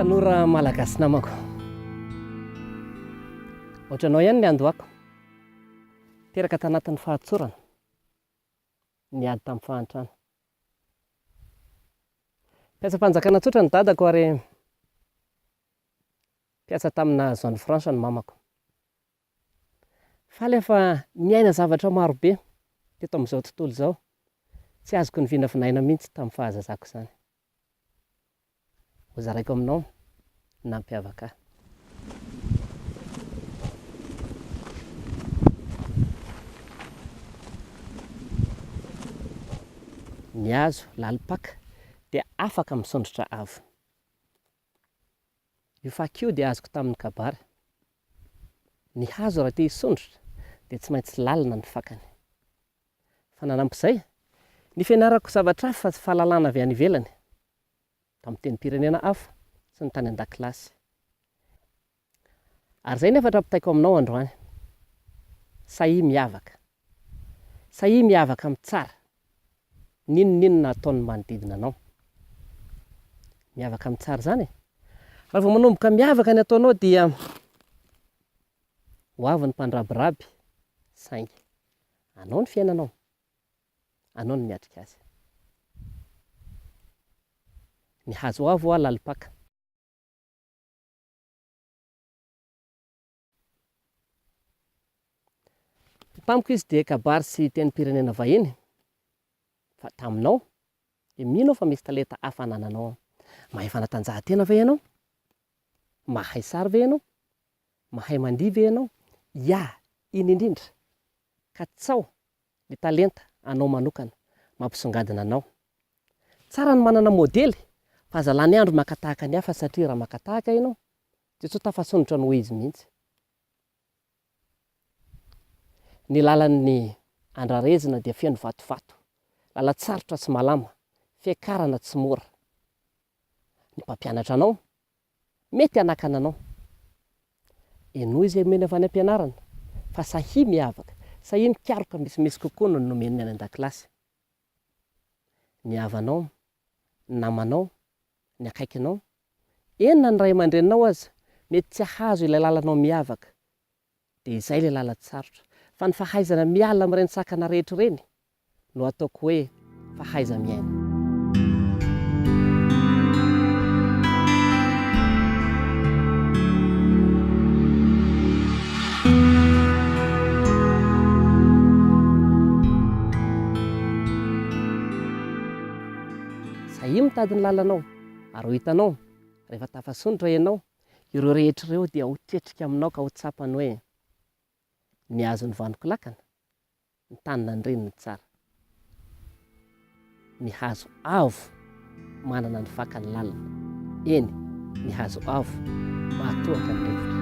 Tanora malagasy namako, ohatranao ihany ny andohako, teraka tanatin'ny fahatsorana, niady tamin'ny fahantrana. Piatsa-panjakana tsotra ny dadako ary piatsa tamina zone franche ny mamako. Faly efa miaina zavatra marobe teto amin'izao tontolo izao, tsy azoko ny vinavinaina mihitsy tamin'ny fahazazako izany. Ho zaraiko aminao nampiavaka ahy. Ny hazo lalipaka dia afaka misondrotra avo. Io fako io dia azoko tamin'ny kabary. Ny hazo raha te hisondrotra dia tsy maintsy lalina ny fakany. Fa nanampizay, ny fianarako zavatra hafa fa fahalalana avy any ivelany, tamin'ny tenim-pirenena hafa sy ny tany an-dakilasy. Ary izay nefa rapitaiko aminao androany, sahia miavaka. Sahia miavaka amin'ny tsara. N'inon'inona ataon'ny manodidina anao. Miavaka amin'ny tsara izany. Raha vao manomboka miavaka ny ataonao dia ho avy ny mpandrabiraby, saingy. Anao ny fiainanao. Anao ny miatrika azy. Ny hazo avo a lalipaka. Tamiko izy dia kabary sy tenim-pirenena vahiny. Fa taminao, dia mino fa misy talenta hafa anananao. Mahay fanatanjahantena ve ianao? Mahay sary ve ianao? Mahay mandihy ve ianao? Ya, iny indrindra. Ka tsao ny talenta anao manokana mampisongadina anao. Tsara ny manana modely, fa aza lany andro makatahaka ny hafa satria raha makatahaka ianao, dia tsy ho tafasondrotra ny ho izy mihitsy. Ny lalan'ny andrarezina dia feno vatovato. Lalan-tsarotra tsy malama, fiakarana tsy mora. Ny mpampianatra anao, mety hanakana anao. Enoa izy mena avy any am-pianarana, fa sahia miavaka, sahia mikaroka misimisy kokoa no nomeniny any an-dakilasy. Ny havanao, ny namanao, ny akaikinao, enona ny ray aman-dreninao aza, mety tsy hahazo ilay lalanao miavaka, dia izay ilay lalan-tsarotra. Fa ny fahaizana miala amin'ireny sakana rehetra ireny, no ataoko hoe fahaiza miaina. Sahia mitady ny lalanao, ary ho hitanao, rehefa tafasondrotra ianao, ireo rehetra ireo dia ho tetrika aminao ka ho tsapany hoe ny hazo ny vanoko lakana, ny tanina ny reniny tsara. Ny hazo avo manana ny fakany lalina. Eny, ny hazo avo mahatohaka ny rivotra.